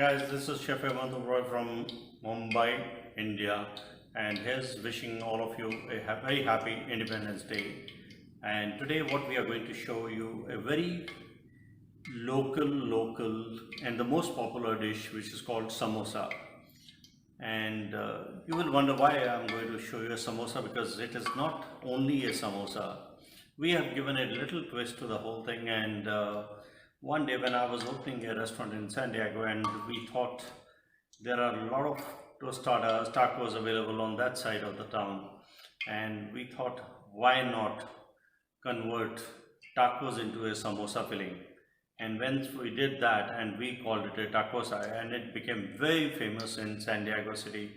guys, this is Chef Hemant Oberoi from Mumbai, India, and here's wishing all of you a very happy Independence Day. And today what we are going to show you a very local and the most popular dish, which is called samosa. And you will wonder why I'm going to show you a samosa, because it is not only a samosa. We have given a little twist to the whole thing, and one day when I was opening a restaurant in San Diego, and we thought there are a lot of tostadas, tacos available on that side of the town, and we thought, why not convert tacos into a samosa filling? And when we did that, and we called it a takosa, and it became very famous in San Diego City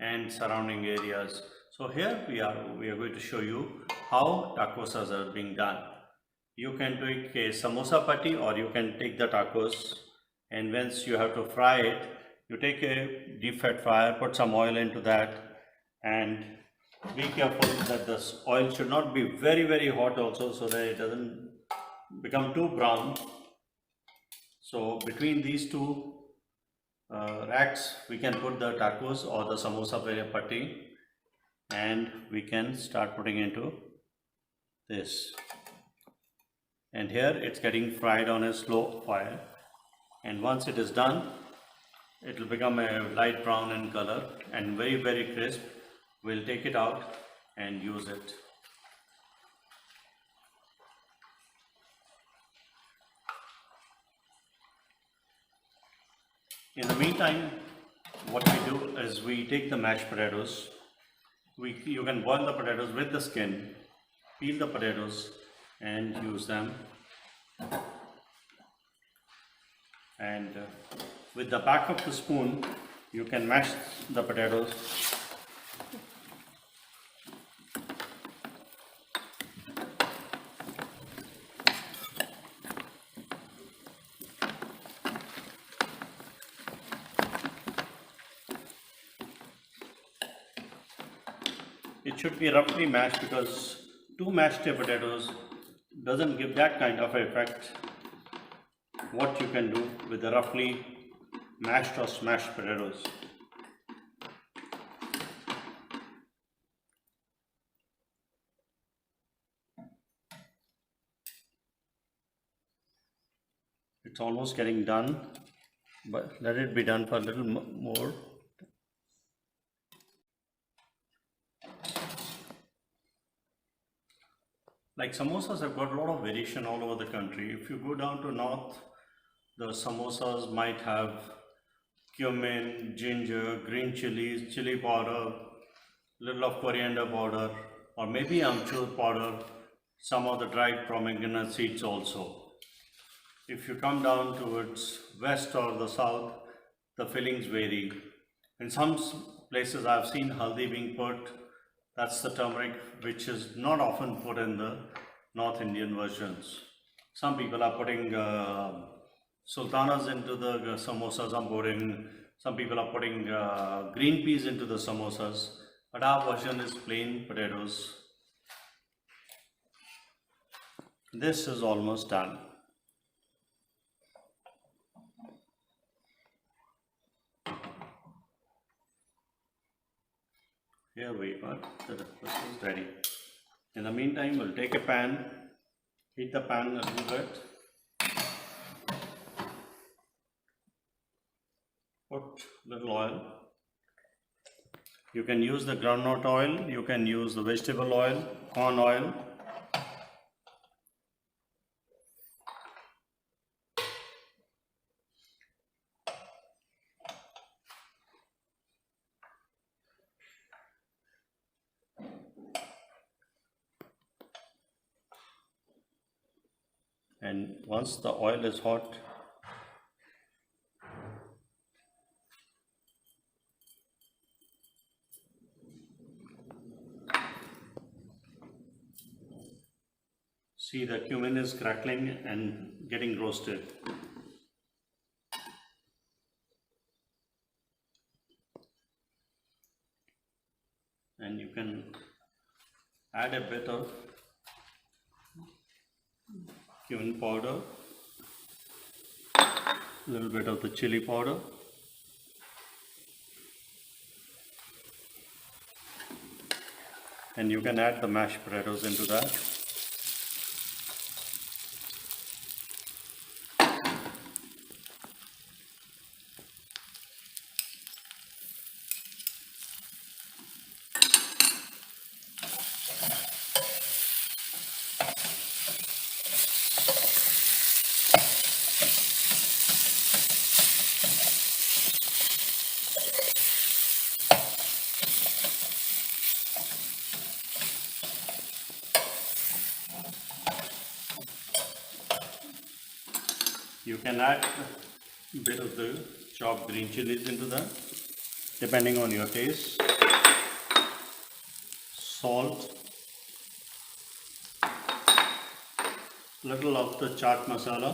and surrounding areas. So here we are going to show you how takosas are being done. You can take a samosa patty, or you can take the tacos, and once you have to fry it, you take a deep fat fryer, put some oil into that, and be careful that the oil should not be very hot also, so that it doesn't become too brown. So between these two racks, we can put the tacos or the samosa patty, and we can start putting into this. And here it's getting fried on a slow fire, and once it is done, it will become a light brown in color and very crisp. We'll take it out and use it. In the meantime, what we do is we take the mashed potatoes. You can boil the potatoes with the skin, peel the potatoes and use them, and with the back of the spoon you can mash the potatoes. It should be roughly mashed, because too mashed potatoes doesn't give that kind of effect what you can do with the roughly mashed or smashed potatoes. It's almost getting done, but let it be done for a little more. Like samosas have got a lot of variation all over the country. If you go down to north, the samosas might have cumin, ginger, green chilies, chili powder, little of coriander powder, or maybe amchur powder, some of the dried pomegranate seeds also. If you come down towards west or the south, the fillings vary. In some places I've seen haldi being put. That's the turmeric, which is not often put in the North Indian versions. Some people are putting sultanas into the samosas. Some people are putting green peas into the samosas, but our version is plain potatoes. This is almost done. Here we go, this is ready. In the meantime, we'll take a pan, heat the pan a little bit, put little oil. You can use the groundnut oil, you can use the vegetable oil, corn oil. And once the oil is hot, see the cumin is crackling and getting roasted. And you can add a bit of cumin powder, a little bit of the chili powder, and you can add the mashed potatoes into that. You can add a bit of the chopped green chilies into that, depending on your taste. Salt, little of the chaat masala,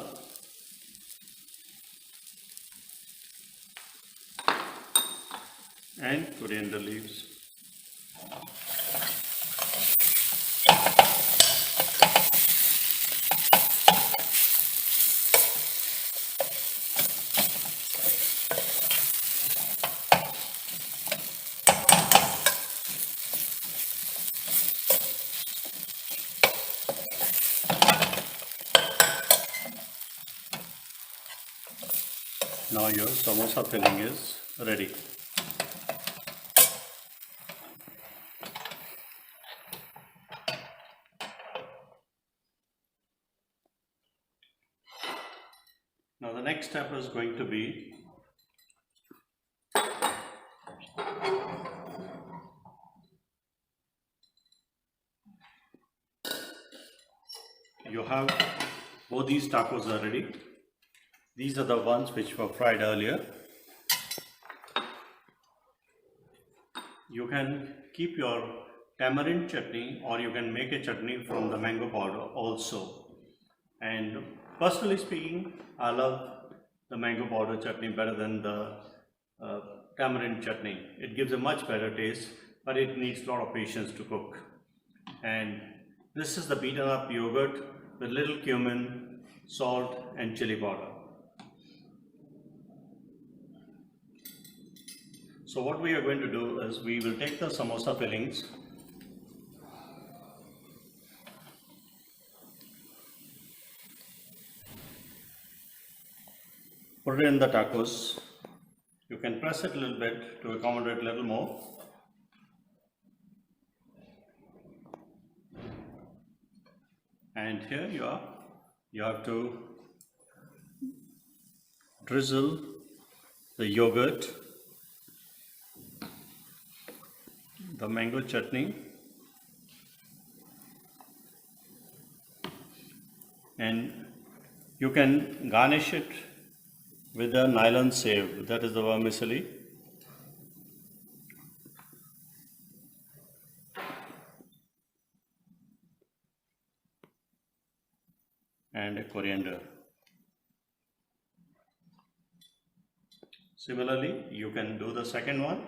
and coriander leaves. Now your samosa filling is ready. Now the next step is going to be you have both these tacos are ready. These are the ones which were fried earlier. You can keep your tamarind chutney, or you can make a chutney from the mango powder also. And personally speaking, I love the mango powder chutney better than the tamarind chutney. It gives a much better taste, but it needs a lot of patience to cook. And this is the beaten up yogurt with little cumin, salt and chili powder. So what we are going to do is we will take the samosa fillings, put it in the tacos. You can press it a little bit to accommodate a little more. And here you have to drizzle the yogurt, the mango chutney, and you can garnish it with a nylon save, that is the vermicelli. And a coriander. Similarly, you can do the second one.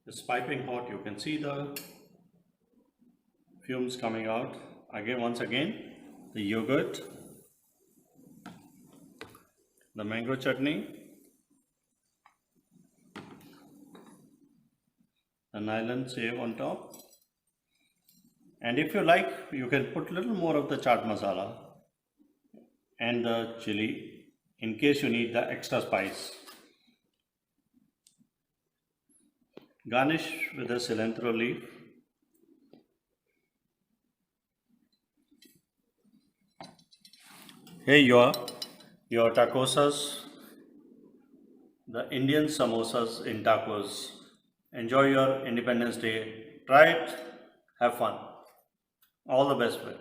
It's piping hot, you can see the fumes coming out. Again, once again, the yogurt, the mango chutney, the nylon save on top, and if you like, you can put a little more of the chaat masala and the chili in case you need the extra spice. Garnish with a cilantro leaf. Here you are, your takosas, the Indian samosas in tacos. Enjoy your Independence Day. Try it, have fun. All the best with it.